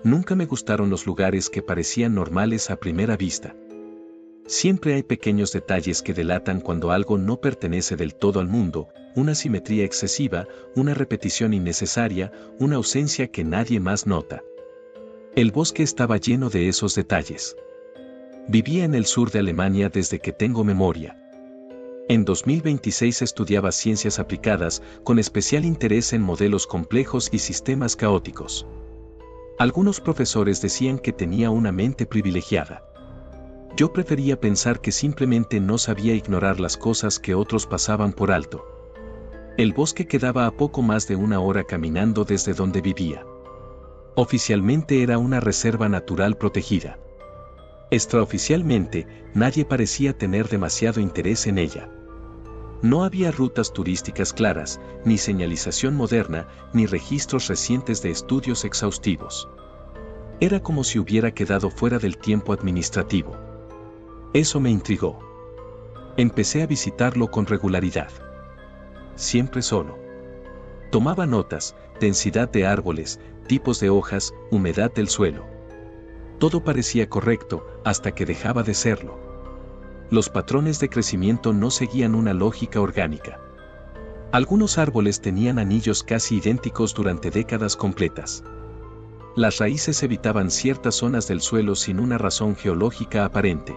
Nunca me gustaron los lugares que parecían normales a primera vista. Siempre hay pequeños detalles que delatan cuando algo no pertenece del todo al mundo, una simetría excesiva, una repetición innecesaria, una ausencia que nadie más nota. El bosque estaba lleno de esos detalles. Vivía en el sur de Alemania desde que tengo memoria. En 2026 estudiaba ciencias aplicadas, con especial interés en modelos complejos y sistemas caóticos. Algunos profesores decían que tenía una mente privilegiada. Yo prefería pensar que simplemente no sabía ignorar las cosas que otros pasaban por alto. El bosque quedaba a poco más de una hora caminando desde donde vivía. Oficialmente era una reserva natural protegida. Extraoficialmente, nadie parecía tener demasiado interés en ella. No había rutas turísticas claras, ni señalización moderna, ni registros recientes de estudios exhaustivos. Era como si hubiera quedado fuera del tiempo administrativo. Eso me intrigó. Empecé a visitarlo con regularidad. Siempre solo. Tomaba notas, densidad de árboles, tipos de hojas, humedad del suelo. Todo parecía correcto, hasta que dejaba de serlo. Los patrones de crecimiento no seguían una lógica orgánica. Algunos árboles tenían anillos casi idénticos durante décadas completas. Las raíces evitaban ciertas zonas del suelo sin una razón geológica aparente.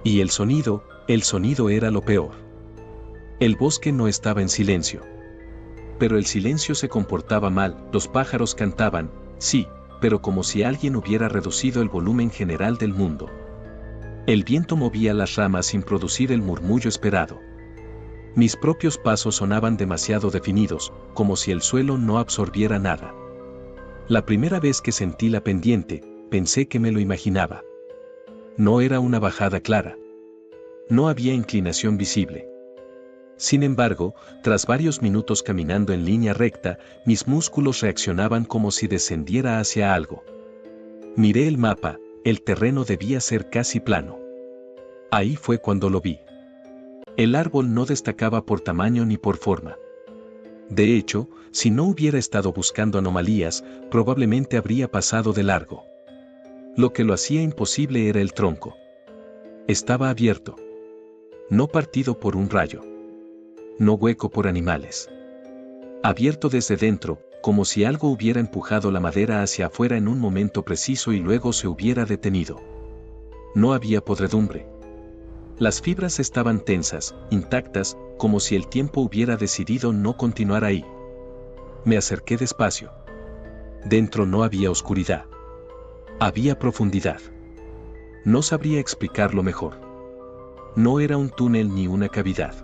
Y el sonido era lo peor. El bosque no estaba en silencio. Pero el silencio se comportaba mal, los pájaros cantaban, sí, pero como si alguien hubiera reducido el volumen general del mundo. El viento movía las ramas sin producir el murmullo esperado. Mis propios pasos sonaban demasiado definidos, como si el suelo no absorbiera nada. La primera vez que sentí la pendiente, pensé que me lo imaginaba. No era una bajada clara. No había inclinación visible. Sin embargo, tras varios minutos caminando en línea recta, mis músculos reaccionaban como si descendiera hacia algo. Miré el mapa, el terreno debía ser casi plano. Ahí fue cuando lo vi. El árbol no destacaba por tamaño ni por forma. De hecho, si no hubiera estado buscando anomalías, probablemente habría pasado de largo. Lo que lo hacía imposible era el tronco. Estaba abierto. No partido por un rayo. No hueco por animales. Abierto desde dentro, como si algo hubiera empujado la madera hacia afuera en un momento preciso y luego se hubiera detenido. No había podredumbre. Las fibras estaban tensas, intactas, como si el tiempo hubiera decidido no continuar ahí. Me acerqué despacio. Dentro no había oscuridad. Había profundidad. No sabría explicarlo mejor. No era un túnel ni una cavidad.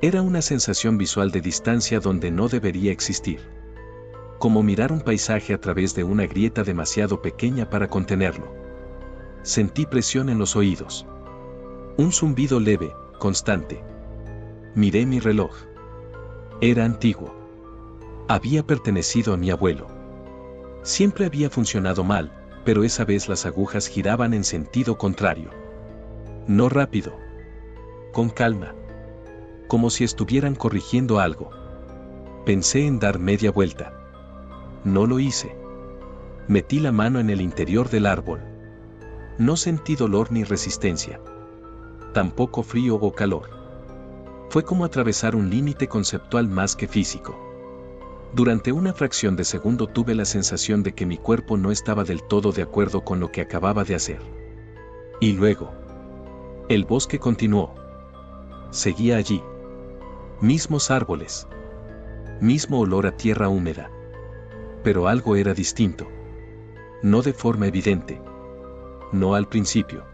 Era una sensación visual de distancia donde no debería existir. Como mirar un paisaje a través de una grieta demasiado pequeña para contenerlo. Sentí presión en los oídos. Un zumbido leve, constante. Miré mi reloj. Era antiguo. Había pertenecido a mi abuelo. Siempre había funcionado mal, pero esa vez las agujas giraban en sentido contrario. No rápido. Con calma. Como si estuvieran corrigiendo algo. Pensé en dar media vuelta. No lo hice. Metí la mano en el interior del árbol. No sentí dolor ni resistencia. Tampoco frío o calor. Fue como atravesar un límite conceptual más que físico. Durante una fracción de segundo tuve la sensación de que mi cuerpo no estaba del todo de acuerdo con lo que acababa de hacer. Y luego, el bosque continuó. Seguía allí. Mismos árboles. Mismo olor a tierra húmeda. Pero algo era distinto. No de forma evidente. No al principio.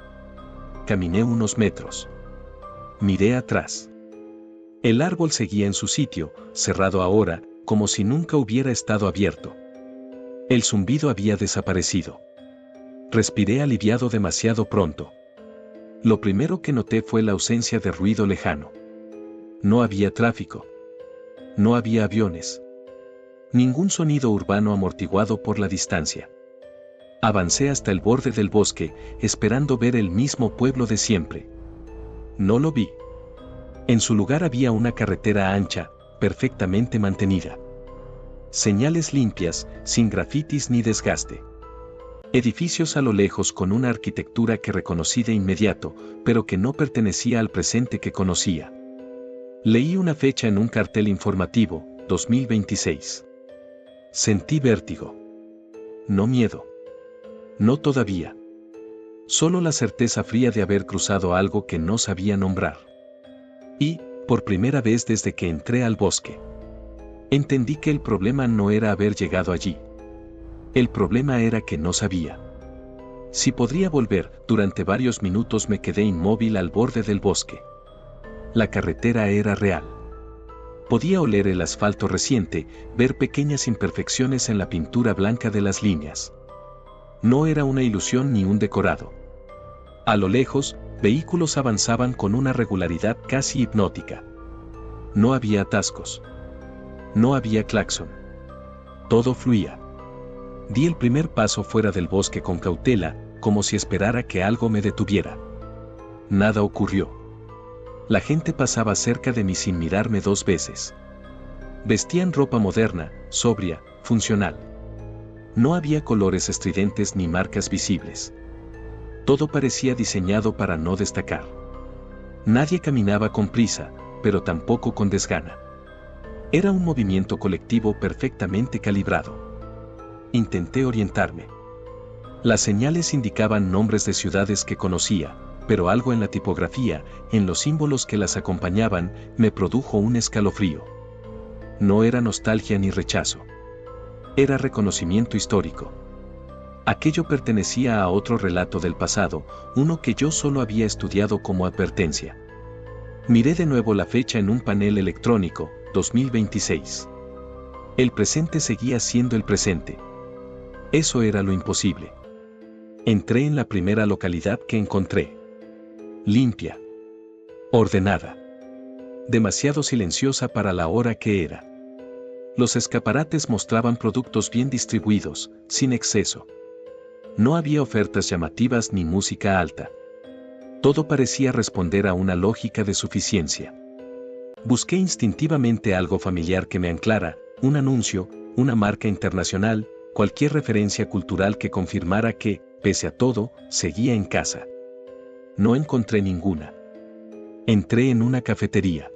Caminé unos metros. Miré atrás. El árbol seguía en su sitio, cerrado ahora, como si nunca hubiera estado abierto. El zumbido había desaparecido. Respiré aliviado demasiado pronto. Lo primero que noté fue la ausencia de ruido lejano. No había tráfico. No había aviones. Ningún sonido urbano amortiguado por la distancia. Avancé hasta el borde del bosque, esperando ver el mismo pueblo de siempre. No lo vi. En su lugar había una carretera ancha, perfectamente mantenida. Señales limpias, sin grafitis ni desgaste. Edificios a lo lejos con una arquitectura que reconocí de inmediato, pero que no pertenecía al presente que conocía. Leí una fecha en un cartel informativo, 2026. Sentí vértigo. No miedo. No todavía. Solo la certeza fría de haber cruzado algo que no sabía nombrar. Y, por primera vez desde que entré al bosque, entendí que el problema no era haber llegado allí. El problema era que no sabía si podría volver. Durante varios minutos me quedé inmóvil al borde del bosque. La carretera era real. Podía oler el asfalto reciente, ver pequeñas imperfecciones en la pintura blanca de las líneas. No era una ilusión ni un decorado. A lo lejos, vehículos avanzaban con una regularidad casi hipnótica. No había atascos. No había claxon. Todo fluía. Di el primer paso fuera del bosque con cautela, como si esperara que algo me detuviera. Nada ocurrió. La gente pasaba cerca de mí sin mirarme dos veces. Vestían ropa moderna, sobria, funcional. No había colores estridentes ni marcas visibles. Todo parecía diseñado para no destacar. Nadie caminaba con prisa, pero tampoco con desgana. Era un movimiento colectivo perfectamente calibrado. Intenté orientarme. Las señales indicaban nombres de ciudades que conocía, pero algo en la tipografía, en los símbolos que las acompañaban, me produjo un escalofrío. No era nostalgia ni rechazo. Era reconocimiento histórico. Aquello pertenecía a otro relato del pasado, uno que yo solo había estudiado como advertencia. Miré de nuevo la fecha en un panel electrónico, 2026. El presente seguía siendo el presente. Eso era lo imposible. Entré en la primera localidad que encontré. Limpia. Ordenada. Demasiado silenciosa para la hora que era. Los escaparates mostraban productos bien distribuidos, sin exceso. No había ofertas llamativas ni música alta. Todo parecía responder a una lógica de suficiencia. Busqué instintivamente algo familiar que me anclara, un anuncio, una marca internacional, cualquier referencia cultural que confirmara que, pese a todo, seguía en casa. No encontré ninguna. Entré en una cafetería.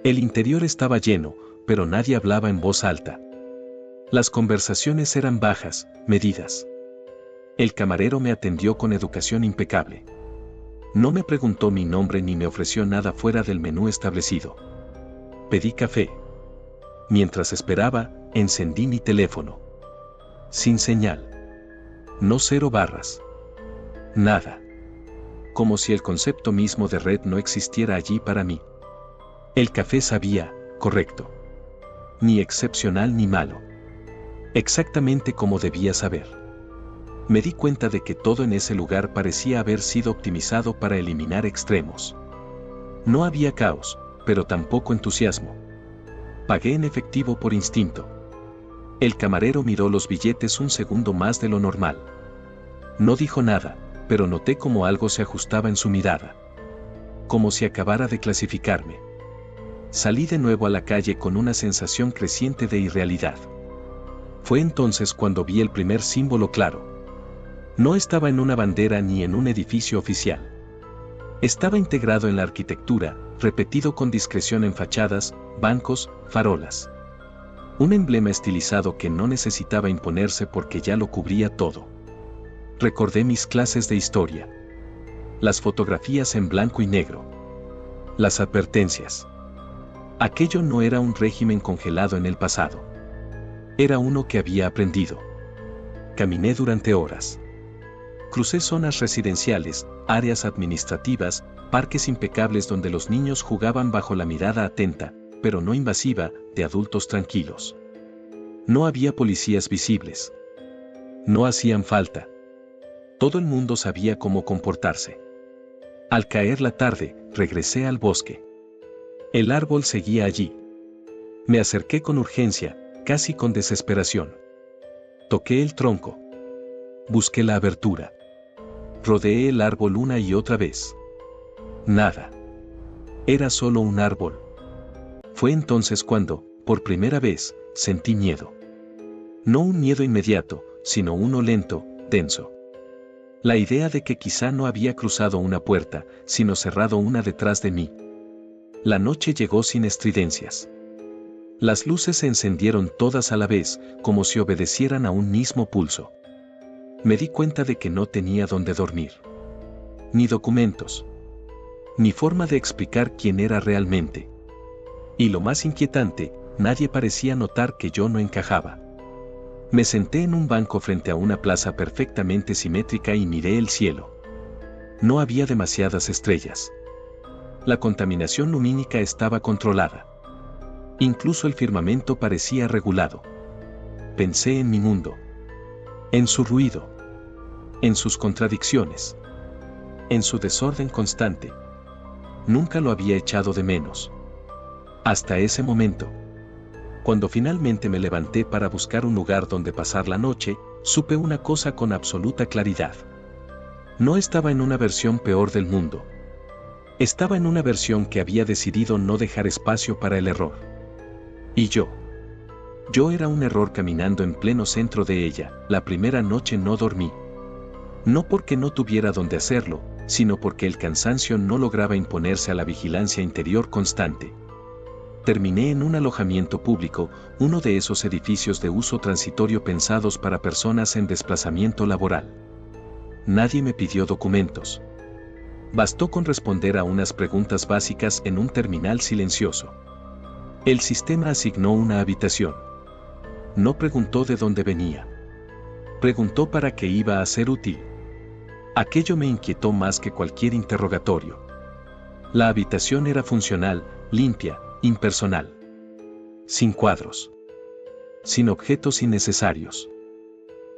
El interior estaba lleno, pero nadie hablaba en voz alta. Las conversaciones eran bajas, medidas. El camarero me atendió con educación impecable. No me preguntó mi nombre ni me ofreció nada fuera del menú establecido. Pedí café. Mientras esperaba, encendí mi teléfono. Sin señal. No 0 barras. Nada. Como si el concepto mismo de red no existiera allí para mí. El café sabía, correcto. Ni excepcional ni malo. Exactamente como debía saber. Me di cuenta de que todo en ese lugar parecía haber sido optimizado para eliminar extremos. No había caos, pero tampoco entusiasmo. Pagué en efectivo por instinto. El camarero miró los billetes un segundo más de lo normal. No dijo nada, pero noté como algo se ajustaba en su mirada. Como si acabara de clasificarme. Salí de nuevo a la calle con una sensación creciente de irrealidad. Fue entonces cuando vi el primer símbolo claro. No estaba en una bandera ni en un edificio oficial. Estaba integrado en la arquitectura, repetido con discreción en fachadas, bancos, farolas. Un emblema estilizado que no necesitaba imponerse porque ya lo cubría todo. Recordé mis clases de historia. Las fotografías en blanco y negro. Las advertencias. Aquello no era un régimen congelado en el pasado. Era uno que había aprendido. Caminé durante horas. Crucé zonas residenciales, áreas administrativas, parques impecables donde los niños jugaban bajo la mirada atenta, pero no invasiva, de adultos tranquilos. No había policías visibles. No hacían falta. Todo el mundo sabía cómo comportarse. Al caer la tarde, regresé al bosque. El árbol seguía allí. Me acerqué con urgencia, casi con desesperación. Toqué el tronco. Busqué la abertura. Rodeé el árbol una y otra vez. Nada. Era solo un árbol. Fue entonces cuando, por primera vez, sentí miedo. No un miedo inmediato, sino uno lento, denso. La idea de que quizá no había cruzado una puerta, sino cerrado una detrás de mí. La noche llegó sin estridencias. Las luces se encendieron todas a la vez, como si obedecieran a un mismo pulso. Me di cuenta de que no tenía dónde dormir. Ni documentos. Ni forma de explicar quién era realmente. Y lo más inquietante, nadie parecía notar que yo no encajaba. Me senté en un banco frente a una plaza perfectamente simétrica y miré el cielo. No había demasiadas estrellas. La contaminación lumínica estaba controlada. Incluso el firmamento parecía regulado. Pensé en mi mundo. En su ruido. En sus contradicciones. En su desorden constante. Nunca lo había echado de menos. Hasta ese momento. Cuando finalmente me levanté para buscar un lugar donde pasar la noche, supe una cosa con absoluta claridad. No estaba en una versión peor del mundo. Estaba en una versión que había decidido no dejar espacio para el error. Y yo era un error caminando en pleno centro de ella. La primera noche no dormí. No porque no tuviera dónde hacerlo, sino porque el cansancio no lograba imponerse a la vigilancia interior constante. Terminé en un alojamiento público, uno de esos edificios de uso transitorio pensados para personas en desplazamiento laboral. Nadie me pidió documentos. Bastó con responder a unas preguntas básicas en un terminal silencioso. El sistema asignó una habitación. No preguntó de dónde venía. Preguntó para qué iba a ser útil. Aquello me inquietó más que cualquier interrogatorio. La habitación era funcional, limpia, impersonal. Sin cuadros. Sin objetos innecesarios.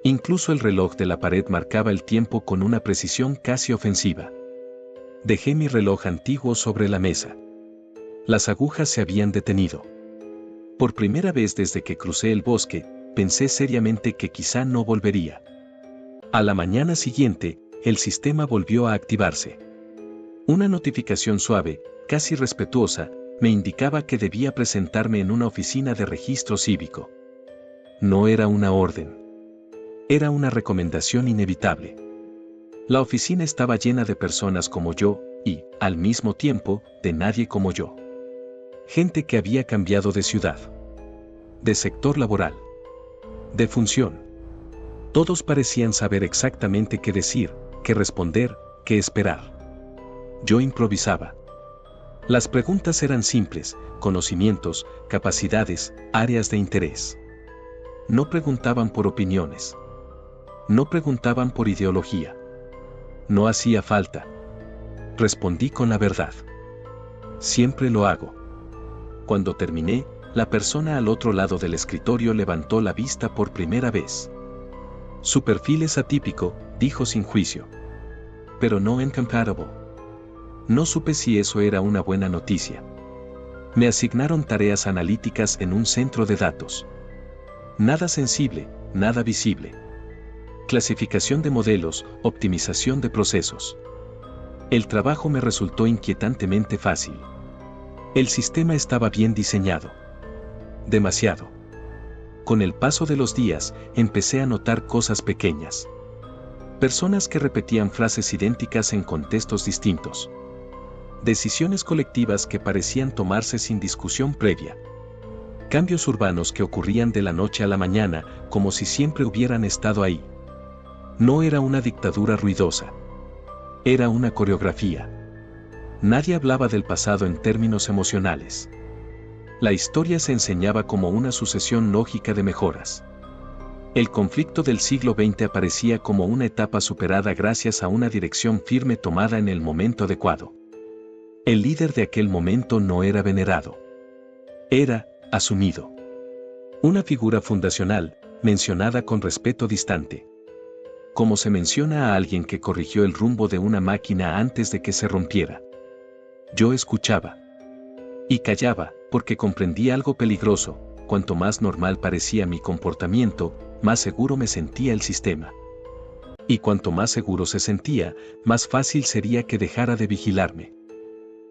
Incluso el reloj de la pared marcaba el tiempo con una precisión casi ofensiva. Dejé mi reloj antiguo sobre la mesa. Las agujas se habían detenido. Por primera vez desde que crucé el bosque, pensé seriamente que quizá no volvería. A la mañana siguiente, el sistema volvió a activarse. Una notificación suave, casi respetuosa, me indicaba que debía presentarme en una oficina de registro cívico. No era una orden. Era una recomendación inevitable. La oficina estaba llena de personas como yo, y, al mismo tiempo, de nadie como yo. Gente que había cambiado de ciudad. De sector laboral. De función. Todos parecían saber exactamente qué decir, qué responder, qué esperar. Yo improvisaba. Las preguntas eran simples: conocimientos, capacidades, áreas de interés. No preguntaban por opiniones. No preguntaban por ideología. No hacía falta. Respondí con la verdad. Siempre lo hago. Cuando terminé, la persona al otro lado del escritorio levantó la vista por primera vez. Su perfil es atípico, dijo sin juicio. Pero no incompatible. No supe si eso era una buena noticia. Me asignaron tareas analíticas en un centro de datos. Nada sensible, nada visible. Clasificación de modelos, optimización de procesos. El trabajo me resultó inquietantemente fácil. El sistema estaba bien diseñado. Demasiado. Con el paso de los días, empecé a notar cosas pequeñas. Personas que repetían frases idénticas en contextos distintos. Decisiones colectivas que parecían tomarse sin discusión previa. Cambios urbanos que ocurrían de la noche a la mañana, como si siempre hubieran estado ahí. No era una dictadura ruidosa. Era una coreografía. Nadie hablaba del pasado en términos emocionales. La historia se enseñaba como una sucesión lógica de mejoras. El conflicto del siglo XX aparecía como una etapa superada gracias a una dirección firme tomada en el momento adecuado. El líder de aquel momento no era venerado. Era, asumido. Una figura fundacional, mencionada con respeto distante. Como se menciona a alguien que corrigió el rumbo de una máquina antes de que se rompiera. Yo escuchaba. Y callaba, porque comprendí algo peligroso: cuanto más normal parecía mi comportamiento, más seguro me sentía el sistema. Y cuanto más seguro se sentía, más fácil sería que dejara de vigilarme.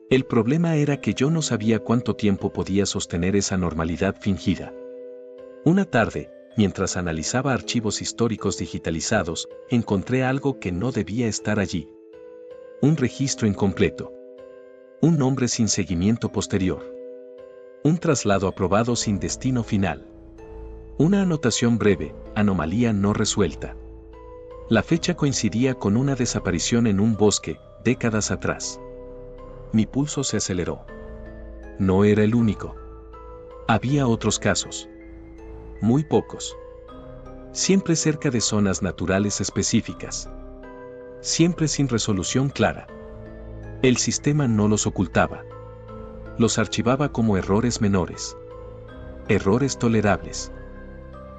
El problema era que yo no sabía cuánto tiempo podía sostener esa normalidad fingida. Una tarde, mientras analizaba archivos históricos digitalizados, encontré algo que no debía estar allí. Un registro incompleto. Un nombre sin seguimiento posterior. Un traslado aprobado sin destino final. Una anotación breve, anomalía no resuelta. La fecha coincidía con una desaparición en un bosque, décadas atrás. Mi pulso se aceleró. No era el único. Había otros casos. Muy pocos. Siempre cerca de zonas naturales específicas. Siempre sin resolución clara. El sistema no los ocultaba. Los archivaba como errores menores. Errores tolerables.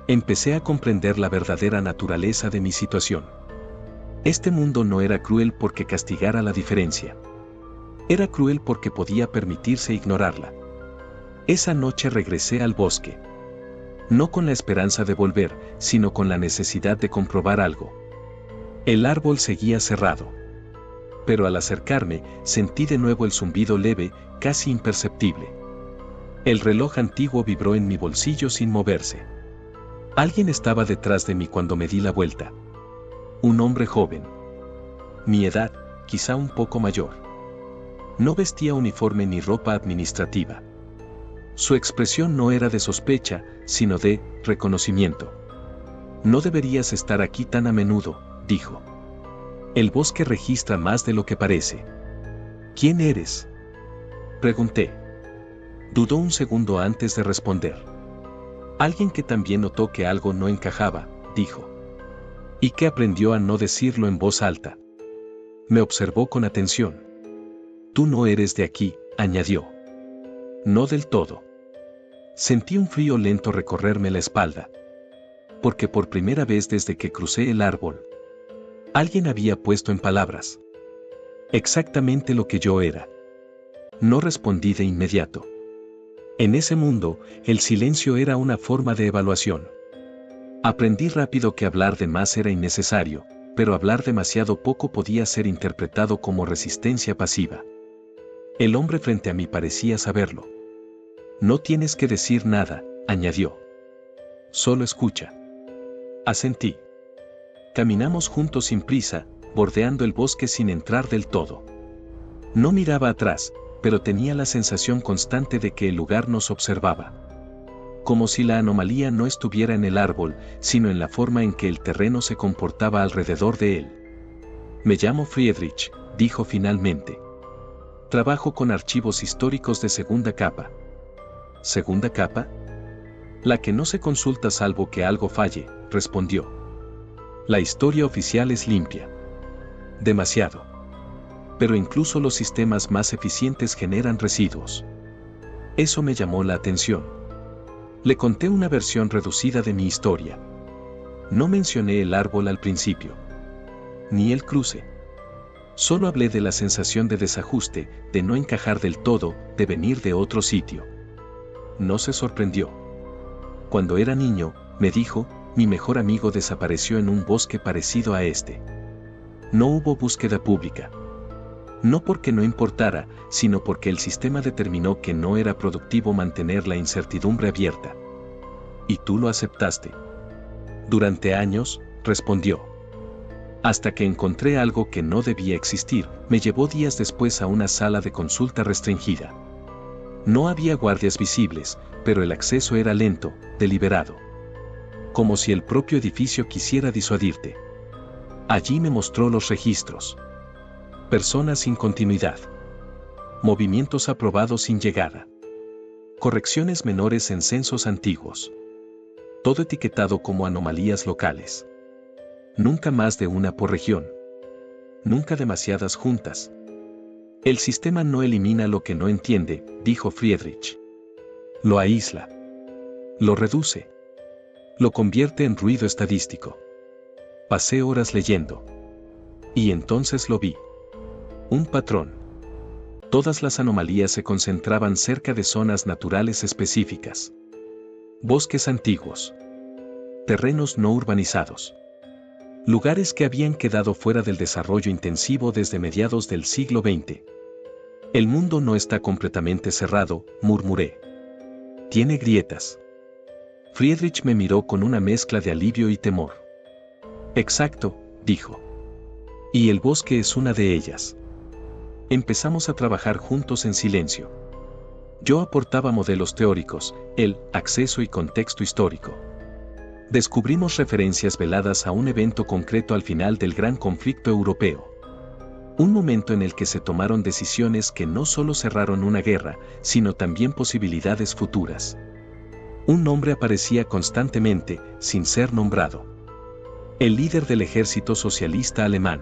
Empecé a comprender la verdadera naturaleza de mi situación. Este mundo no era cruel porque castigara la diferencia. Era cruel porque podía permitirse ignorarla. Esa noche regresé al bosque. No con la esperanza de volver, sino con la necesidad de comprobar algo. El árbol seguía cerrado. Pero al acercarme, sentí de nuevo el zumbido leve, casi imperceptible. El reloj antiguo vibró en mi bolsillo sin moverse. Alguien estaba detrás de mí cuando me di la vuelta. Un hombre joven. Mi edad, quizá un poco mayor. No vestía uniforme ni ropa administrativa. Su expresión no era de sospecha, sino de reconocimiento. No deberías estar aquí tan a menudo, dijo. El bosque registra más de lo que parece. ¿Quién eres?, pregunté. Dudó un segundo antes de responder. Alguien que también notó que algo no encajaba, dijo. Y que aprendió a no decirlo en voz alta. Me observó con atención. Tú no eres de aquí, añadió. No del todo. Sentí un frío lento recorrerme la espalda. Porque por primera vez desde que crucé el árbol, alguien había puesto en palabras exactamente lo que yo era. No respondí de inmediato. En ese mundo, el silencio era una forma de evaluación. Aprendí rápido que hablar de más era innecesario, pero hablar demasiado poco podía ser interpretado como resistencia pasiva. El hombre frente a mí parecía saberlo. No tienes que decir nada, añadió. Solo escucha. Asentí. Caminamos juntos sin prisa, bordeando el bosque sin entrar del todo. No miraba atrás, pero tenía la sensación constante de que el lugar nos observaba. Como si la anomalía no estuviera en el árbol, sino en la forma en que el terreno se comportaba alrededor de él. Me llamo Friedrich, dijo finalmente. Trabajo con archivos históricos de segunda capa. ¿Segunda capa? La que no se consulta salvo que algo falle, respondió. La historia oficial es limpia. Demasiado. Pero incluso los sistemas más eficientes generan residuos. Eso me llamó la atención. Le conté una versión reducida de mi historia. No mencioné el árbol al principio. Ni el cruce. Solo hablé de la sensación de desajuste, de no encajar del todo, de venir de otro sitio. No se sorprendió. Cuando era niño, me dijo, mi mejor amigo desapareció en un bosque parecido a este. No hubo búsqueda pública. No porque no importara, sino porque el sistema determinó que no era productivo mantener la incertidumbre abierta. ¿Y tú lo aceptaste? Durante años, respondió. Hasta que encontré algo que no debía existir, me llevó días después a una sala de consulta restringida. No había guardias visibles, pero el acceso era lento, deliberado. Como si el propio edificio quisiera disuadirte. Allí me mostró los registros. Personas sin continuidad. Movimientos aprobados sin llegada. Correcciones menores en censos antiguos. Todo etiquetado como anomalías locales. Nunca más de una por región. Nunca demasiadas juntas. El sistema no elimina lo que no entiende, dijo Friedrich. Lo aísla. Lo reduce. Lo convierte en ruido estadístico. Pasé horas leyendo. Y entonces lo vi. Un patrón. Todas las anomalías se concentraban cerca de zonas naturales específicas. Bosques antiguos. Terrenos no urbanizados. Lugares que habían quedado fuera del desarrollo intensivo desde mediados del siglo XX. El mundo no está completamente cerrado, murmuré. Tiene grietas. Friedrich me miró con una mezcla de alivio y temor. Exacto, dijo. Y el bosque es una de ellas. Empezamos a trabajar juntos en silencio. Yo aportaba modelos teóricos, él, acceso y contexto histórico. Descubrimos referencias veladas a un evento concreto al final del gran conflicto europeo. Un momento en el que se tomaron decisiones que no solo cerraron una guerra, sino también posibilidades futuras. Un nombre aparecía constantemente, sin ser nombrado. El líder del ejército socialista alemán.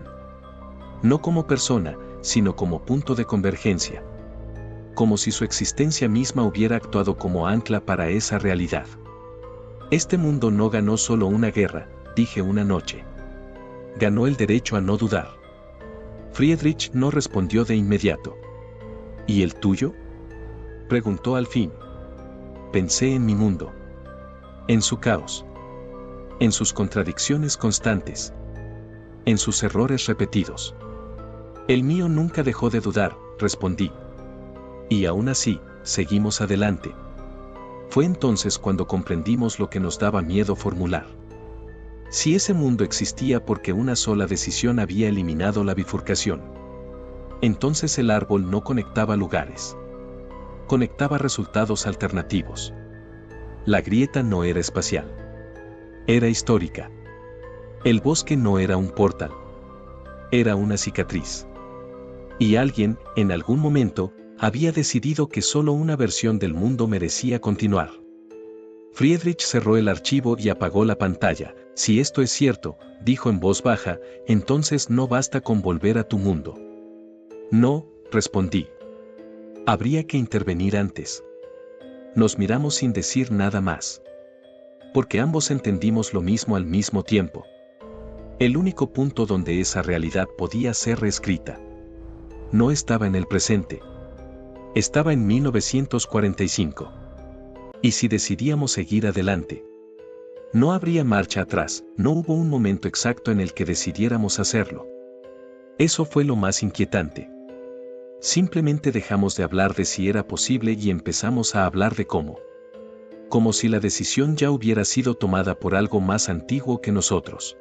No como persona, sino como punto de convergencia. Como si su existencia misma hubiera actuado como ancla para esa realidad. Este mundo no ganó solo una guerra, dije una noche. Ganó el derecho a no dudar. Friedrich no respondió de inmediato. ¿Y el tuyo?, preguntó al fin. Pensé en mi mundo. En su caos. En sus contradicciones constantes. En sus errores repetidos. El mío nunca dejó de dudar, respondí. Y aún así, seguimos adelante. Fue entonces cuando comprendimos lo que nos daba miedo formular. Si ese mundo existía porque una sola decisión había eliminado la bifurcación. Entonces el árbol no conectaba lugares. Conectaba resultados alternativos. La grieta no era espacial. Era histórica. El bosque no era un portal. Era una cicatriz. Y alguien, en algún momento, había decidido que solo una versión del mundo merecía continuar. Friedrich cerró el archivo y apagó la pantalla. Si esto es cierto, dijo en voz baja, entonces no basta con volver a tu mundo. No, respondí. Habría que intervenir antes. Nos miramos sin decir nada más. Porque ambos entendimos lo mismo al mismo tiempo. El único punto donde esa realidad podía ser reescrita. No estaba en el presente. Estaba en 1945. ¿Y si decidíamos seguir adelante? No habría marcha atrás, no hubo un momento exacto en el que decidiéramos hacerlo. Eso fue lo más inquietante. Simplemente dejamos de hablar de si era posible y empezamos a hablar de cómo. Como si la decisión ya hubiera sido tomada por algo más antiguo que nosotros.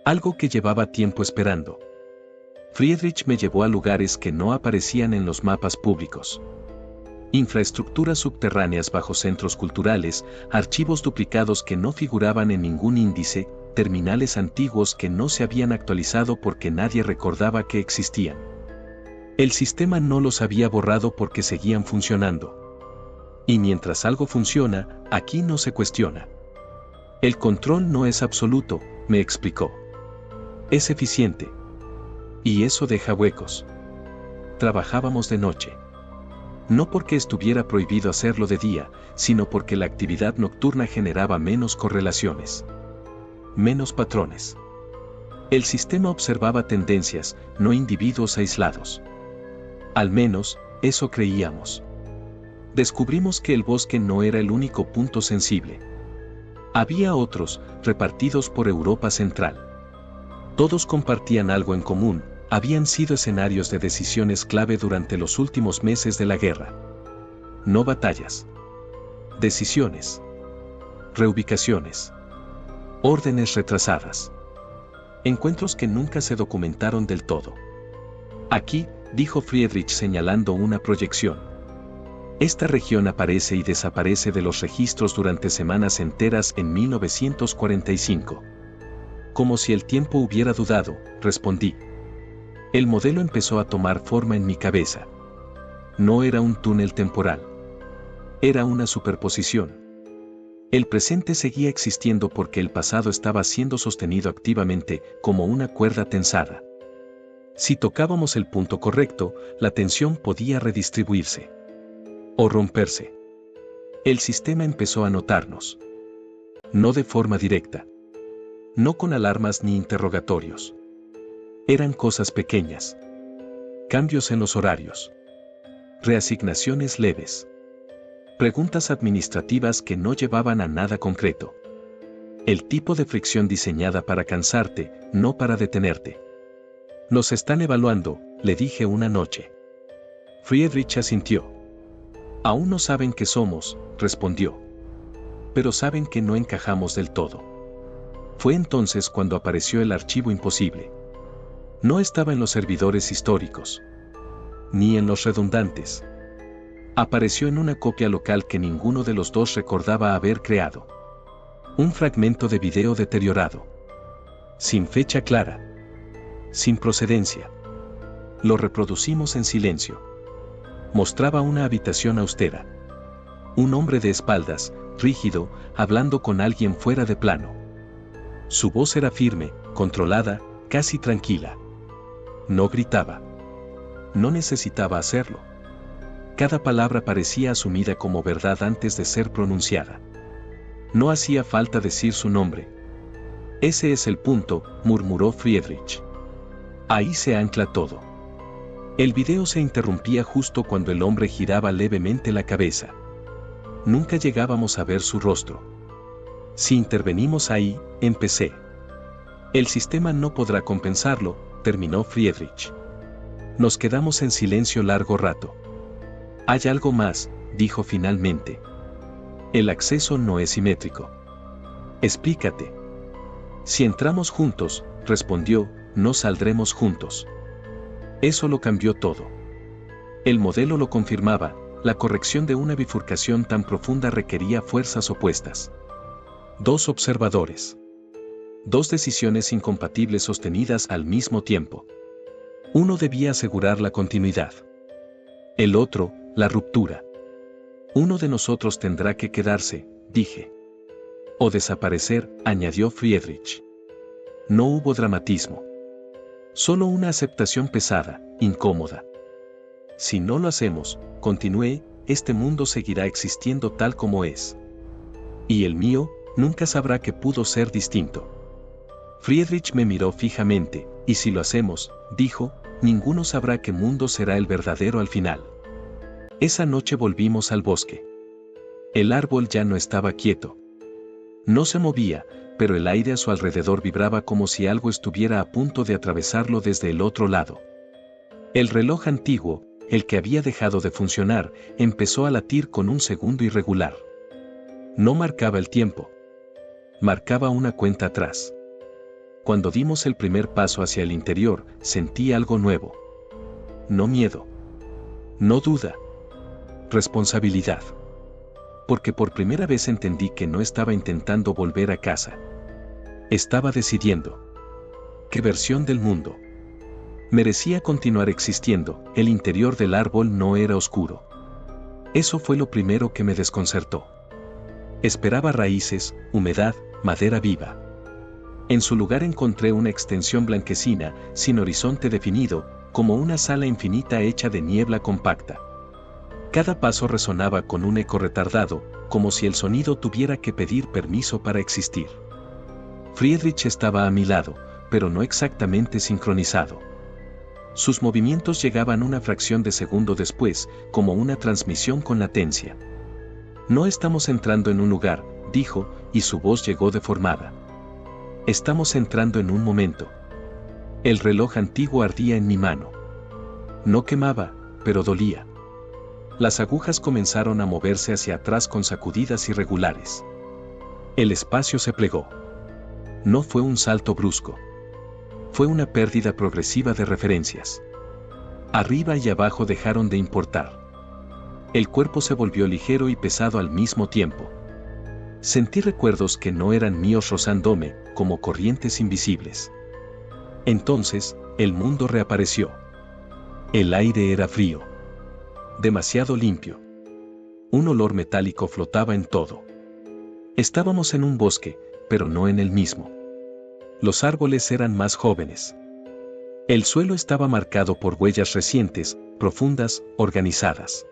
Algo que llevaba tiempo esperando. Friedrich me llevó a lugares que no aparecían en los mapas públicos. Infraestructuras subterráneas bajo centros culturales, archivos duplicados que no figuraban en ningún índice, terminales antiguos que no se habían actualizado porque nadie recordaba que existían. El sistema no los había borrado porque seguían funcionando. Y mientras algo funciona, aquí no se cuestiona. El control no es absoluto, me explicó. Es eficiente. Y eso deja huecos. Trabajábamos de noche. No porque estuviera prohibido hacerlo de día, sino porque la actividad nocturna generaba menos correlaciones. Menos patrones. El sistema observaba tendencias, no individuos aislados. Al menos, eso creíamos. Descubrimos que el bosque no era el único punto sensible. Había otros, repartidos por Europa Central. Todos compartían algo en común. Habían sido escenarios de decisiones clave durante los últimos meses de la guerra. No batallas. Decisiones. Reubicaciones. Órdenes retrasadas. Encuentros que nunca se documentaron del todo. Aquí, dijo Friedrich señalando una proyección. Esta región aparece y desaparece de los registros durante semanas enteras en 1945. Como si el tiempo hubiera dudado, respondí. El modelo empezó a tomar forma en mi cabeza. No era un túnel temporal. Era una superposición. El presente seguía existiendo porque el pasado estaba siendo sostenido activamente, como una cuerda tensada. Si tocábamos el punto correcto, la tensión podía redistribuirse. O romperse. El sistema empezó a notarnos. No de forma directa. No con alarmas ni interrogatorios. Eran cosas pequeñas. Cambios en los horarios. Reasignaciones leves. Preguntas administrativas que no llevaban a nada concreto. El tipo de fricción diseñada para cansarte, no para detenerte. Nos están evaluando, le dije una noche. Friedrich asintió. Aún no saben qué somos, respondió. pero saben que no encajamos del todo. Fue entonces cuando apareció el archivo imposible. No estaba en los servidores históricos, ni en los redundantes. Apareció en una copia local que ninguno de los dos recordaba haber creado. Un fragmento de video deteriorado. Sin fecha clara. Sin procedencia. Lo reproducimos en silencio. Mostraba una habitación austera. Un hombre de espaldas, rígido, hablando con alguien fuera de plano. Su voz era firme, controlada, casi tranquila. No gritaba. No necesitaba hacerlo. Cada palabra parecía asumida como verdad antes de ser pronunciada. No hacía falta decir su nombre. Ese es el punto, murmuró Friedrich. Ahí se ancla todo. El video se interrumpía justo cuando el hombre giraba levemente la cabeza. Nunca llegábamos a ver su rostro. Si intervenimos ahí, empecé. El sistema no podrá compensarlo, terminó Friedrich. Nos quedamos en silencio largo rato. Hay algo más, dijo finalmente. El acceso no es simétrico. Explícate. Si entramos juntos, respondió, no saldremos juntos. Eso lo cambió todo. El modelo lo confirmaba, la corrección de una bifurcación tan profunda requería fuerzas opuestas. Dos observadores. Dos decisiones incompatibles sostenidas al mismo tiempo. Uno debía asegurar la continuidad. El otro, la ruptura. Uno de nosotros tendrá que quedarse, dije. O desaparecer, añadió Friedrich. No hubo dramatismo. Solo una aceptación pesada, incómoda. Si no lo hacemos, continué, este mundo seguirá existiendo tal como es. Y el mío, nunca sabrá que pudo ser distinto. Friedrich me miró fijamente, y si lo hacemos, dijo, ninguno sabrá qué mundo será el verdadero al final. Esa noche volvimos al bosque. El árbol ya no estaba quieto. No se movía, pero el aire a su alrededor vibraba como si algo estuviera a punto de atravesarlo desde el otro lado. El reloj antiguo, el que había dejado de funcionar, empezó a latir con un segundo irregular. No marcaba el tiempo. Marcaba una cuenta atrás. Cuando dimos el primer paso hacia el interior, sentí algo nuevo. No miedo. No duda. Responsabilidad. Porque por primera vez entendí que no estaba intentando volver a casa. Estaba decidiendo. ¿Qué versión del mundo merecía continuar existiendo? El interior del árbol no era oscuro. Eso fue lo primero que me desconcertó. Esperaba raíces, humedad, madera viva. En su lugar encontré una extensión blanquecina, sin horizonte definido, como una sala infinita hecha de niebla compacta. Cada paso resonaba con un eco retardado, como si el sonido tuviera que pedir permiso para existir. Friedrich estaba a mi lado, pero no exactamente sincronizado. Sus movimientos llegaban una fracción de segundo después, como una transmisión con latencia. No estamos entrando en un lugar, dijo, y su voz llegó deformada. Estamos entrando en un momento. El reloj antiguo ardía en mi mano. No quemaba, pero dolía. Las agujas comenzaron a moverse hacia atrás con sacudidas irregulares. El espacio se plegó. No fue un salto brusco. Fue una pérdida progresiva de referencias. Arriba y abajo dejaron de importar. El cuerpo se volvió ligero y pesado al mismo tiempo. Sentí recuerdos que no eran míos rozándome, como corrientes invisibles. Entonces, el mundo reapareció. El aire era frío. Demasiado limpio. Un olor metálico flotaba en todo. Estábamos en un bosque, pero no en el mismo. Los árboles eran más jóvenes. El suelo estaba marcado por huellas recientes, profundas, organizadas.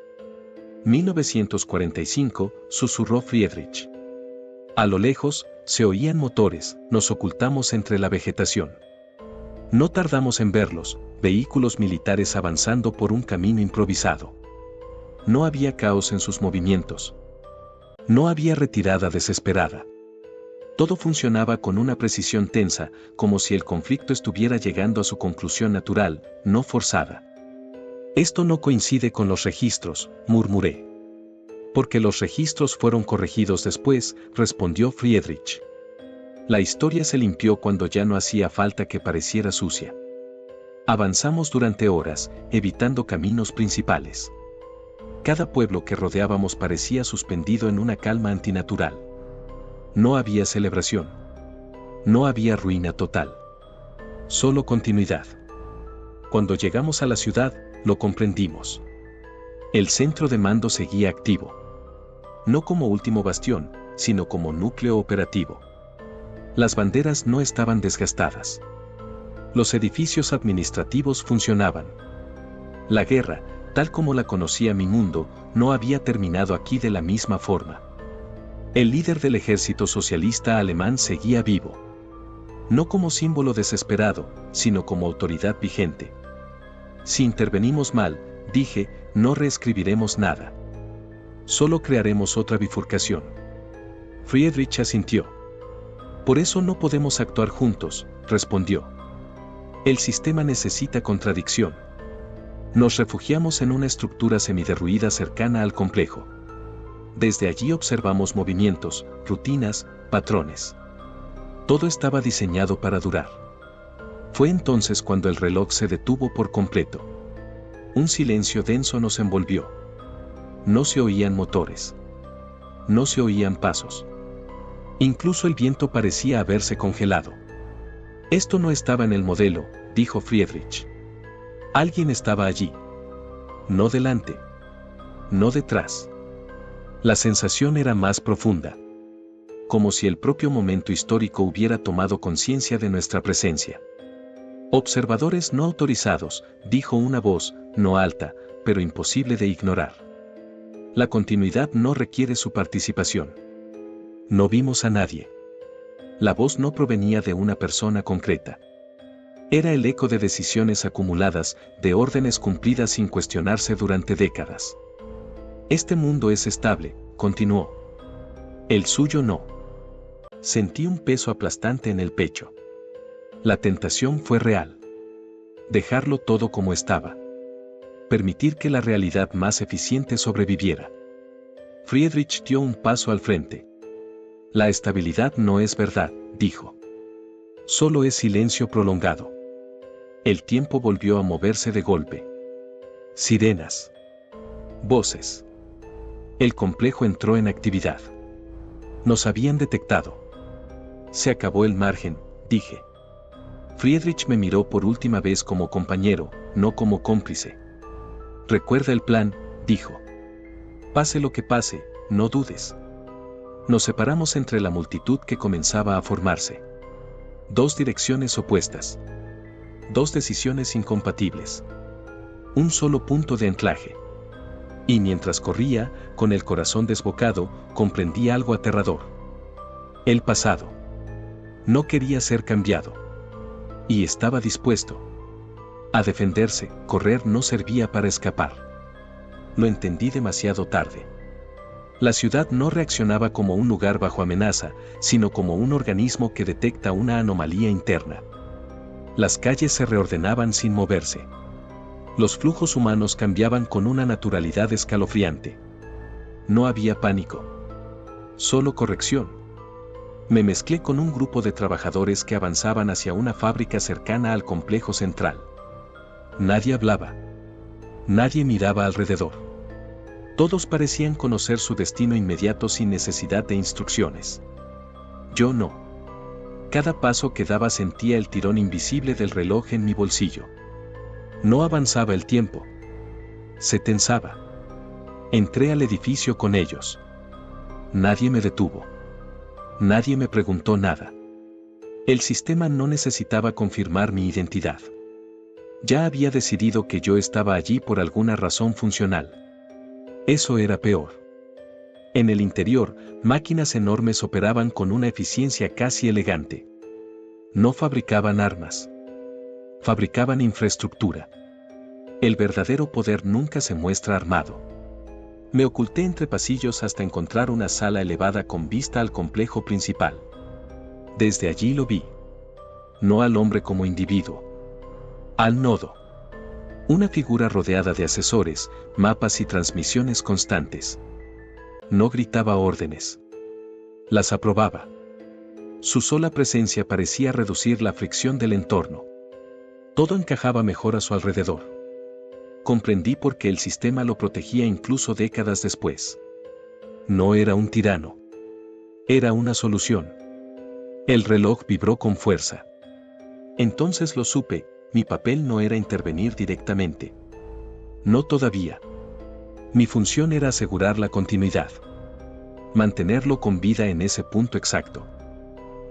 1945, susurró Friedrich. A lo lejos, se oían motores, nos ocultamos entre la vegetación. No tardamos en verlos, vehículos militares avanzando por un camino improvisado. No había caos en sus movimientos. No había retirada desesperada. Todo funcionaba con una precisión tensa, como si el conflicto estuviera llegando a su conclusión natural, no forzada. Esto no coincide con los registros, murmuré. Porque los registros fueron corregidos después, respondió Friedrich. La historia se limpió cuando ya no hacía falta que pareciera sucia. Avanzamos durante horas, evitando caminos principales. Cada pueblo que rodeábamos parecía suspendido en una calma antinatural. No había celebración. No había ruina total. Solo continuidad. Cuando llegamos a la ciudad, lo comprendimos. El centro de mando seguía activo. No como último bastión, sino como núcleo operativo. Las banderas no estaban desgastadas. Los edificios administrativos funcionaban. La guerra, tal como la conocía mi mundo, no había terminado aquí de la misma forma. El líder del ejército socialista alemán seguía vivo. No como símbolo desesperado, sino como autoridad vigente. Si intervenimos mal, dije, no reescribiremos nada. Solo crearemos otra bifurcación. Friedrich asintió. Por eso no podemos actuar juntos, respondió. El sistema necesita contradicción. Nos refugiamos en una estructura semiderruida cercana al complejo. Desde allí observamos movimientos, rutinas, patrones. Todo estaba diseñado para durar. Fue entonces cuando el reloj se detuvo por completo. Un silencio denso nos envolvió. No se oían motores. No se oían pasos. Incluso el viento parecía haberse congelado. Esto no estaba en el modelo, dijo Friedrich. Alguien estaba allí. No delante. No detrás. La sensación era más profunda. Como si el propio momento histórico hubiera tomado conciencia de nuestra presencia. Observadores no autorizados, dijo una voz, no alta, pero imposible de ignorar. La continuidad no requiere su participación. No vimos a nadie. La voz no provenía de una persona concreta. Era el eco de decisiones acumuladas, de órdenes cumplidas sin cuestionarse durante décadas. Este mundo es estable, continuó. El suyo no. Sentí un peso aplastante en el pecho. La tentación fue real. Dejarlo todo como estaba. Permitir que la realidad más eficiente sobreviviera. Friedrich dio un paso al frente. La estabilidad no es verdad, dijo. Solo es silencio prolongado. El tiempo volvió a moverse de golpe. Sirenas. Voces. El complejo entró en actividad. Nos habían detectado. Se acabó el margen, dije. Friedrich me miró por última vez como compañero, no como cómplice. Recuerda el plan, dijo. Pase lo que pase, no dudes. Nos separamos entre la multitud que comenzaba a formarse. Dos direcciones opuestas. Dos decisiones incompatibles. Un solo punto de anclaje. Y mientras corría, con el corazón desbocado, comprendí algo aterrador. El pasado. No quería ser cambiado. Y estaba dispuesto. A defenderse, correr no servía para escapar. Lo entendí demasiado tarde. La ciudad no reaccionaba como un lugar bajo amenaza, sino como un organismo que detecta una anomalía interna. Las calles se reordenaban sin moverse. Los flujos humanos cambiaban con una naturalidad escalofriante. No había pánico. Solo corrección. Me mezclé con un grupo de trabajadores que avanzaban hacia una fábrica cercana al complejo central. Nadie hablaba. Nadie miraba alrededor. Todos parecían conocer su destino inmediato sin necesidad de instrucciones. Yo no. Cada paso que daba sentía el tirón invisible del reloj en mi bolsillo. No avanzaba el tiempo. Se tensaba. Entré al edificio con ellos. Nadie me detuvo. Nadie me preguntó nada. El sistema no necesitaba confirmar mi identidad. Ya había decidido que yo estaba allí por alguna razón funcional. Eso era peor. En el interior, máquinas enormes operaban con una eficiencia casi elegante. No fabricaban armas. Fabricaban infraestructura. El verdadero poder nunca se muestra armado. Me oculté entre pasillos hasta encontrar una sala elevada con vista al complejo principal. Desde allí lo vi. No al hombre como individuo. Al nodo. Una figura rodeada de asesores, mapas y transmisiones constantes. No gritaba órdenes. Las aprobaba. Su sola presencia parecía reducir la fricción del entorno. Todo encajaba mejor a su alrededor. Comprendí por qué el sistema lo protegía incluso décadas después. No era un tirano. Era una solución. El reloj vibró con fuerza. Entonces lo supe, mi papel no era intervenir directamente. No todavía. Mi función era asegurar la continuidad. Mantenerlo con vida en ese punto exacto.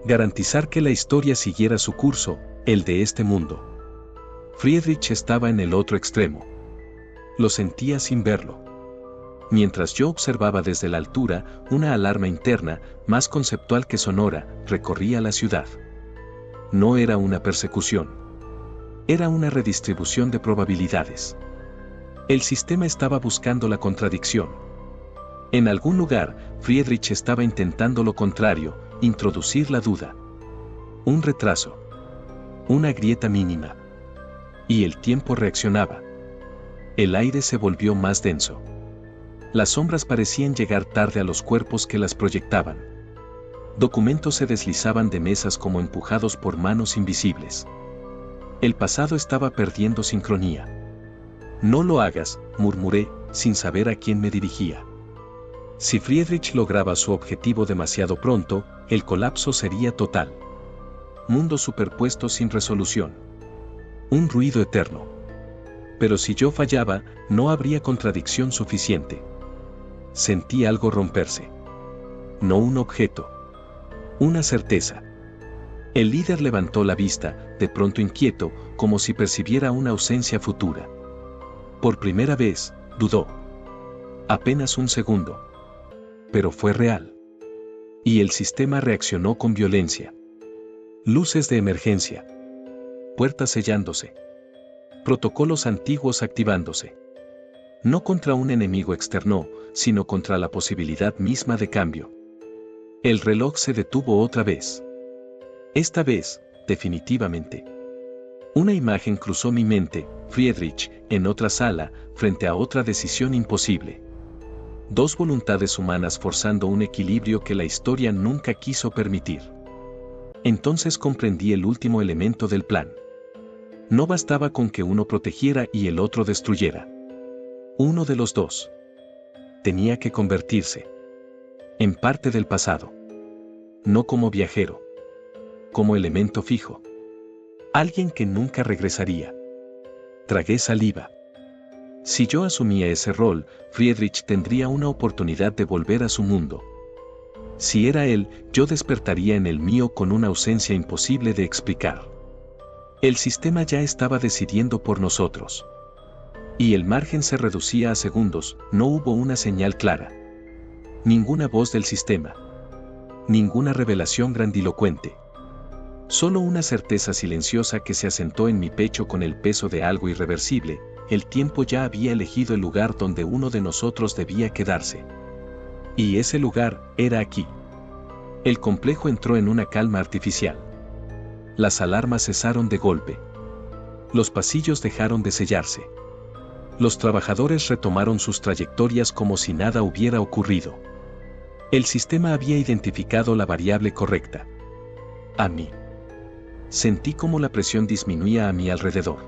Garantizar que la historia siguiera su curso, el de este mundo. Friedrich estaba en el otro extremo. Lo sentía sin verlo. Mientras yo observaba desde la altura, una alarma interna, más conceptual que sonora, recorría la ciudad. No era una persecución. Era una redistribución de probabilidades. El sistema estaba buscando la contradicción. En algún lugar, Friedrich estaba intentando lo contrario, introducir la duda. Un retraso. Una grieta mínima. Y el tiempo reaccionaba. El aire se volvió más denso. Las sombras parecían llegar tarde a los cuerpos que las proyectaban. Documentos se deslizaban de mesas como empujados por manos invisibles. El pasado estaba perdiendo sincronía. No lo hagas, murmuré, sin saber a quién me dirigía. Si Friedrich lograba su objetivo demasiado pronto, el colapso sería total. Mundos superpuestos sin resolución. Un ruido eterno. Pero si yo fallaba, no habría contradicción suficiente. Sentí algo romperse. No un objeto. Una certeza. El líder levantó la vista, de pronto inquieto, como si percibiera una ausencia futura. Por primera vez, dudó. Apenas un segundo. Pero fue real. Y el sistema reaccionó con violencia. Luces de emergencia. Puertas sellándose. Protocolos antiguos activándose. No contra un enemigo externo, sino contra la posibilidad misma de cambio. El reloj se detuvo otra vez. Esta vez, definitivamente. Una imagen cruzó mi mente, Friedrich, en otra sala, frente a otra decisión imposible. Dos voluntades humanas forzando un equilibrio que la historia nunca quiso permitir. Entonces comprendí el último elemento del plan. No bastaba con que uno protegiera y el otro destruyera. Uno de los dos tenía que convertirse en parte del pasado. No como viajero. Como elemento fijo. Alguien que nunca regresaría. Tragué saliva. Si yo asumía ese rol, Friedrich tendría una oportunidad de volver a su mundo. Si era él, yo despertaría en el mío con una ausencia imposible de explicar. El sistema ya estaba decidiendo por nosotros. Y el margen se reducía a segundos, no hubo una señal clara. Ninguna voz del sistema. Ninguna revelación grandilocuente. Solo una certeza silenciosa que se asentó en mi pecho con el peso de algo irreversible. El tiempo ya había elegido el lugar donde uno de nosotros debía quedarse. Y ese lugar era aquí. El complejo entró en una calma artificial. Las alarmas cesaron de golpe. Los pasillos dejaron de sellarse. Los trabajadores retomaron sus trayectorias como si nada hubiera ocurrido. El sistema había identificado la variable correcta. A mí. Sentí como la presión disminuía a mi alrededor.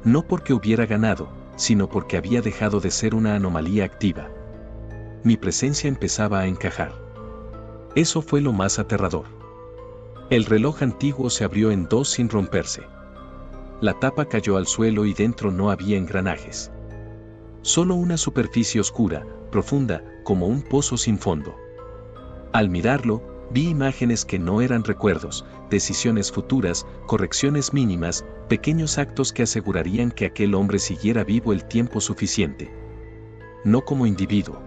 No porque hubiera ganado, sino porque había dejado de ser una anomalía activa. Mi presencia empezaba a encajar. Eso fue lo más aterrador. El reloj antiguo se abrió en dos sin romperse. La tapa cayó al suelo y dentro no había engranajes. Solo una superficie oscura, profunda, como un pozo sin fondo. Al mirarlo, vi imágenes que no eran recuerdos, decisiones futuras, correcciones mínimas, pequeños actos que asegurarían que aquel hombre siguiera vivo el tiempo suficiente. No como individuo.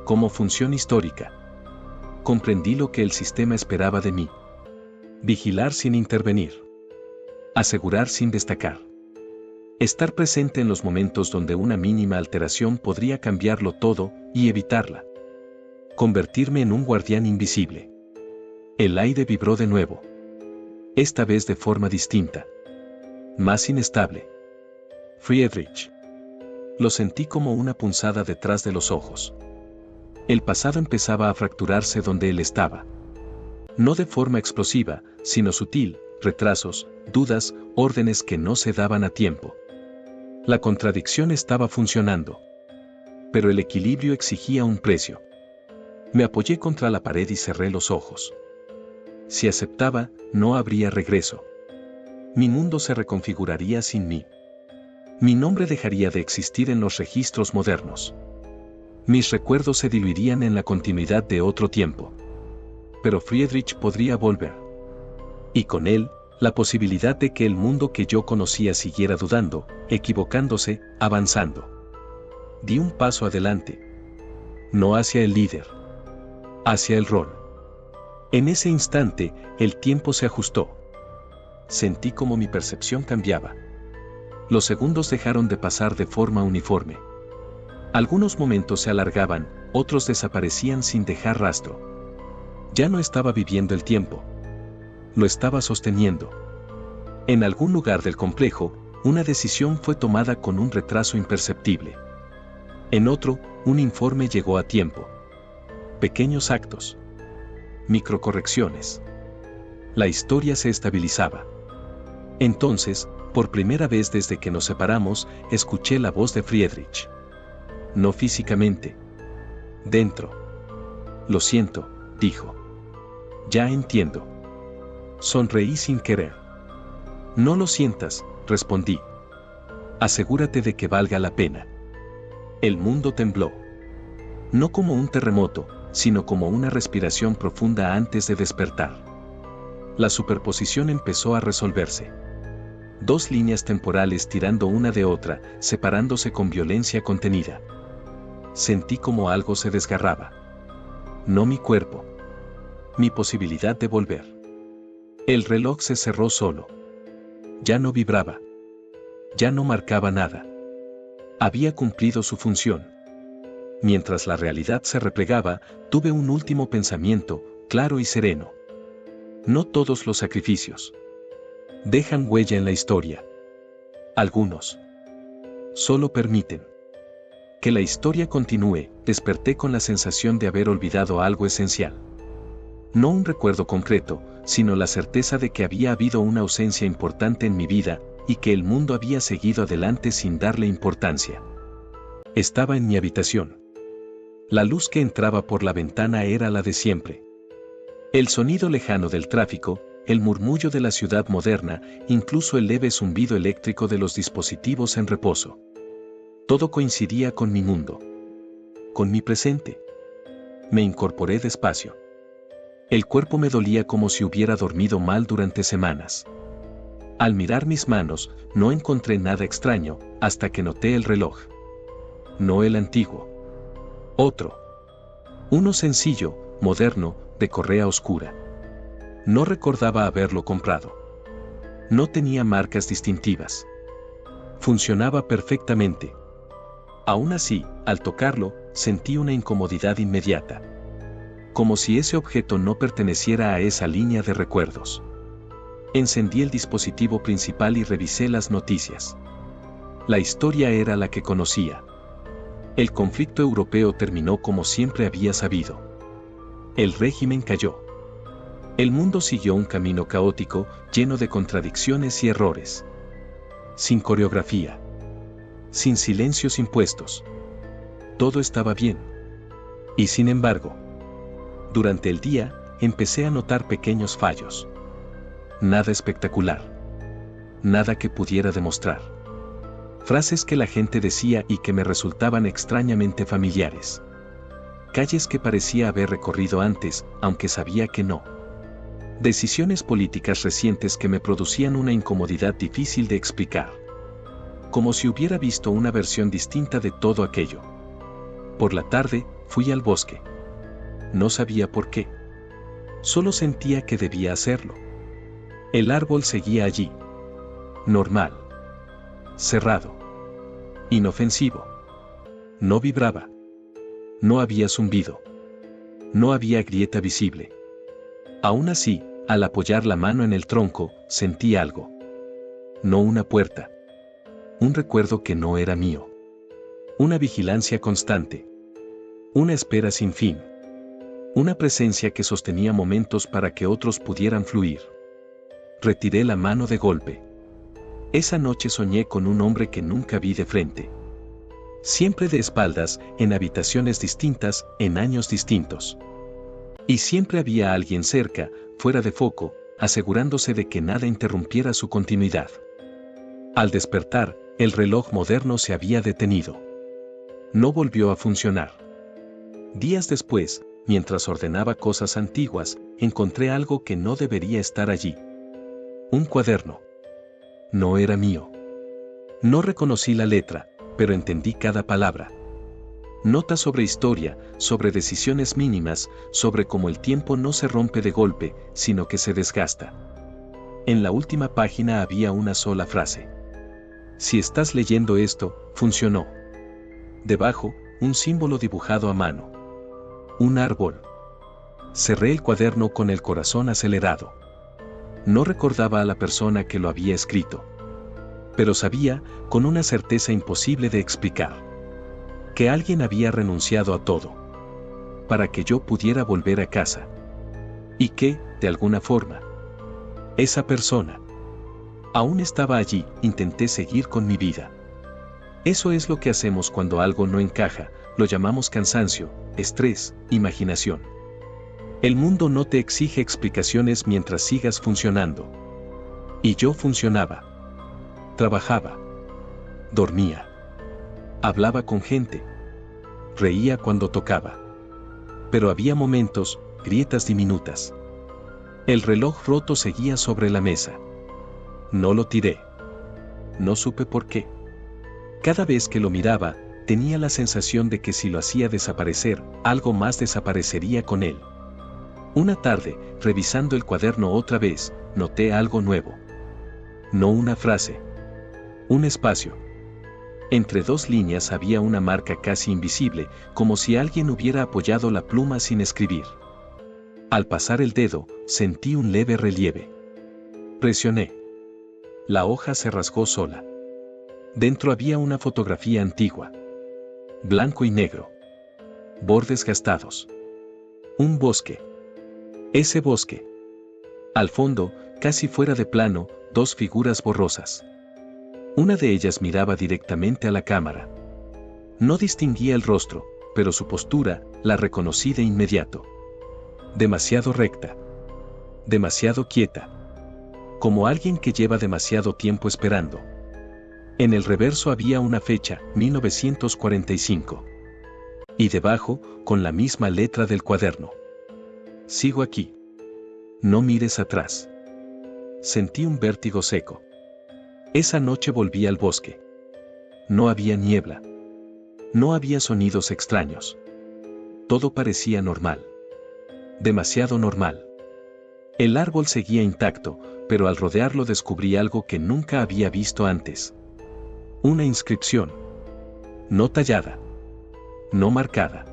Como función histórica. Comprendí lo que el sistema esperaba de mí. Vigilar sin intervenir. Asegurar sin destacar. Estar presente en los momentos donde una mínima alteración podría cambiarlo todo y evitarla. Convertirme en un guardián invisible. El aire vibró de nuevo. Esta vez de forma distinta. Más inestable. Friedrich. Lo sentí como una punzada detrás de los ojos. El pasado empezaba a fracturarse donde él estaba. No de forma explosiva, sino sutil, retrasos, dudas, órdenes que no se daban a tiempo. La contradicción estaba funcionando. Pero el equilibrio exigía un precio. Me apoyé contra la pared y cerré los ojos. Si aceptaba, no habría regreso. Mi mundo se reconfiguraría sin mí. Mi nombre dejaría de existir en los registros modernos. Mis recuerdos se diluirían en la continuidad de otro tiempo. Pero Friedrich podría volver. Y con él, la posibilidad de que el mundo que yo conocía siguiera dudando, equivocándose, avanzando. Di un paso adelante. No hacia el líder. Hacia el rol. En ese instante, el tiempo se ajustó. Sentí como mi percepción cambiaba. Los segundos dejaron de pasar de forma uniforme. Algunos momentos se alargaban, otros desaparecían sin dejar rastro. Ya no estaba viviendo el tiempo. Lo estaba sosteniendo. En algún lugar del complejo, una decisión fue tomada con un retraso imperceptible. En otro, un informe llegó a tiempo. Pequeños actos. Microcorrecciones. La historia se estabilizaba. Entonces, por primera vez desde que nos separamos, escuché la voz de Friedrich. No físicamente. Dentro. Lo siento, dijo. Ya entiendo. Sonreí sin querer. No lo sientas, respondí. Asegúrate de que valga la pena. El mundo tembló. No como un terremoto, sino como una respiración profunda antes de despertar. La superposición empezó a resolverse. Dos líneas temporales tirando una de otra, separándose con violencia contenida. Sentí como algo se desgarraba. No mi cuerpo. Mi posibilidad de volver. El reloj se cerró solo. Ya no vibraba. Ya no marcaba nada. Había cumplido su función. Mientras la realidad se replegaba, tuve un último pensamiento, claro y sereno. No todos los sacrificios dejan huella en la historia. Algunos solo permiten que la historia continúe. Desperté con la sensación de haber olvidado algo esencial. No un recuerdo concreto, sino la certeza de que había habido una ausencia importante en mi vida, y que el mundo había seguido adelante sin darle importancia. Estaba en mi habitación. La luz que entraba por la ventana era la de siempre. El sonido lejano del tráfico, el murmullo de la ciudad moderna, incluso el leve zumbido eléctrico de los dispositivos en reposo. Todo coincidía con mi mundo. Con mi presente. Me incorporé despacio. El cuerpo me dolía como si hubiera dormido mal durante semanas. Al mirar mis manos, no encontré nada extraño, hasta que noté el reloj. No el antiguo. Otro. Uno sencillo, moderno, de correa oscura. No recordaba haberlo comprado. No tenía marcas distintivas. Funcionaba perfectamente. Aún así, al tocarlo, sentí una incomodidad inmediata. Como si ese objeto no perteneciera a esa línea de recuerdos. Encendí el dispositivo principal y revisé las noticias. La historia era la que conocía. El conflicto europeo terminó como siempre había sabido. El régimen cayó. El mundo siguió un camino caótico, lleno de contradicciones y errores. Sin coreografía. Sin silencios impuestos. Todo estaba bien. Y sin embargo, durante el día, empecé a notar pequeños fallos. Nada espectacular. Nada que pudiera demostrar. Frases que la gente decía y que me resultaban extrañamente familiares. Calles que parecía haber recorrido antes, aunque sabía que no. Decisiones políticas recientes que me producían una incomodidad difícil de explicar. Como si hubiera visto una versión distinta de todo aquello. Por la tarde, fui al bosque. No sabía por qué. Solo sentía que debía hacerlo. El árbol seguía allí. Normal. Cerrado. Inofensivo. No vibraba. No había zumbido. No había grieta visible. Aún así, al apoyar la mano en el tronco, sentí algo. No una puerta. Un recuerdo que no era mío. Una vigilancia constante. Una espera sin fin. Una presencia que sostenía momentos para que otros pudieran fluir. Retiré la mano de golpe. Esa noche soñé con un hombre que nunca vi de frente. Siempre de espaldas, en habitaciones distintas, en años distintos. Y siempre había alguien cerca, fuera de foco, asegurándose de que nada interrumpiera su continuidad. Al despertar, el reloj moderno se había detenido. No volvió a funcionar. Días después, mientras ordenaba cosas antiguas, encontré algo que no debería estar allí. Un cuaderno. No era mío. No reconocí la letra, pero entendí cada palabra. Notas sobre historia, sobre decisiones mínimas, sobre cómo el tiempo no se rompe de golpe, sino que se desgasta. En la última página había una sola frase. Si estás leyendo esto, funcionó. Debajo, un símbolo dibujado a mano. Un árbol. Cerré el cuaderno con el corazón acelerado. No recordaba a la persona que lo había escrito. Pero sabía, con una certeza imposible de explicar, que alguien había renunciado a todo para que yo pudiera volver a casa. Y que, de alguna forma, esa persona aún estaba allí. Intenté seguir con mi vida. Eso es lo que hacemos cuando algo no encaja, lo llamamos cansancio, estrés, imaginación. El mundo no te exige explicaciones mientras sigas funcionando. Y yo funcionaba. Trabajaba. Dormía. Hablaba con gente. Reía cuando tocaba. Pero había momentos, grietas diminutas. El reloj roto seguía sobre la mesa. No lo tiré. No supe por qué. Cada vez que lo miraba, tenía la sensación de que si lo hacía desaparecer, algo más desaparecería con él. Una tarde, revisando el cuaderno otra vez, noté algo nuevo. No una frase. Un espacio. Entre dos líneas había una marca casi invisible, como si alguien hubiera apoyado la pluma sin escribir. Al pasar el dedo, sentí un leve relieve. Presioné. La hoja se rasgó sola. Dentro había una fotografía antigua. Blanco y negro. Bordes gastados. Un bosque. Ese bosque. Al fondo, casi fuera de plano, dos figuras borrosas. Una de ellas miraba directamente a la cámara. No distinguía el rostro, pero su postura, la reconocí de inmediato. Demasiado recta. Demasiado quieta. Como alguien que lleva demasiado tiempo esperando. En el reverso había una fecha, 1945. Y debajo, con la misma letra del cuaderno. Sigo aquí. No mires atrás. Sentí un vértigo seco. Esa noche volví al bosque. No había niebla. No había sonidos extraños. Todo parecía normal. Demasiado normal. El árbol seguía intacto, pero al rodearlo descubrí algo que nunca había visto antes. Una inscripción. No tallada. No marcada.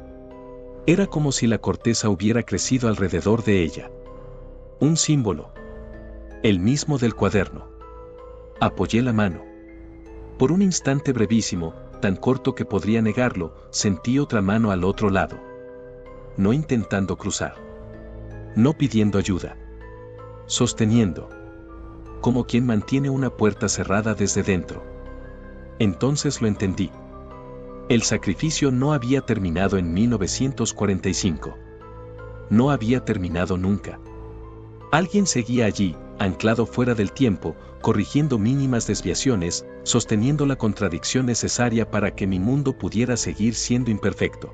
Era como si la corteza hubiera crecido alrededor de ella. Un símbolo. El mismo del cuaderno. Apoyé la mano. Por un instante brevísimo, tan corto que podría negarlo, sentí otra mano al otro lado. No intentando cruzar. No pidiendo ayuda. Sosteniendo. Como quien mantiene una puerta cerrada desde dentro. Entonces lo entendí. El sacrificio no había terminado en 1945. No había terminado nunca. Alguien seguía allí, anclado fuera del tiempo, corrigiendo mínimas desviaciones, sosteniendo la contradicción necesaria para que mi mundo pudiera seguir siendo imperfecto.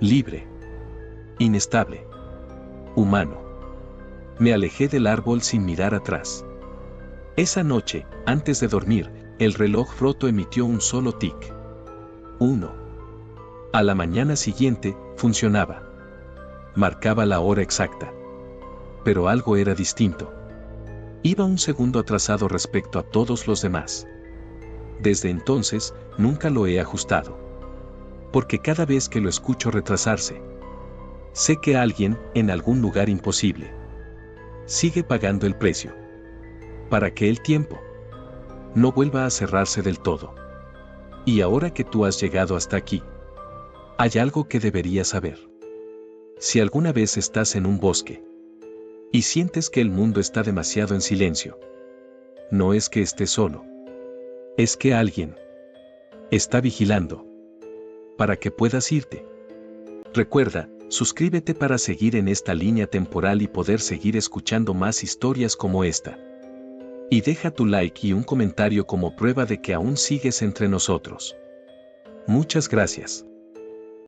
Libre. Inestable. Humano. Me alejé del árbol sin mirar atrás. Esa noche, antes de dormir, el reloj roto emitió un solo tic. 1. A la mañana siguiente, funcionaba. Marcaba la hora exacta. Pero algo era distinto. Iba un segundo atrasado respecto a todos los demás. Desde entonces, nunca lo he ajustado. Porque cada vez que lo escucho retrasarse, sé que alguien, en algún lugar imposible, sigue pagando el precio. Para que el tiempo no vuelva a cerrarse del todo. Y ahora que tú has llegado hasta aquí, Hay algo que deberías saber. Si alguna vez estás en un bosque y sientes que el mundo está demasiado en silencio, no es que estés solo. Es que alguien está vigilando para que puedas irte. Recuerda, suscríbete para seguir en esta línea temporal y poder seguir escuchando más historias como esta. Y deja tu like y un comentario como prueba de que aún sigues entre nosotros. Muchas gracias.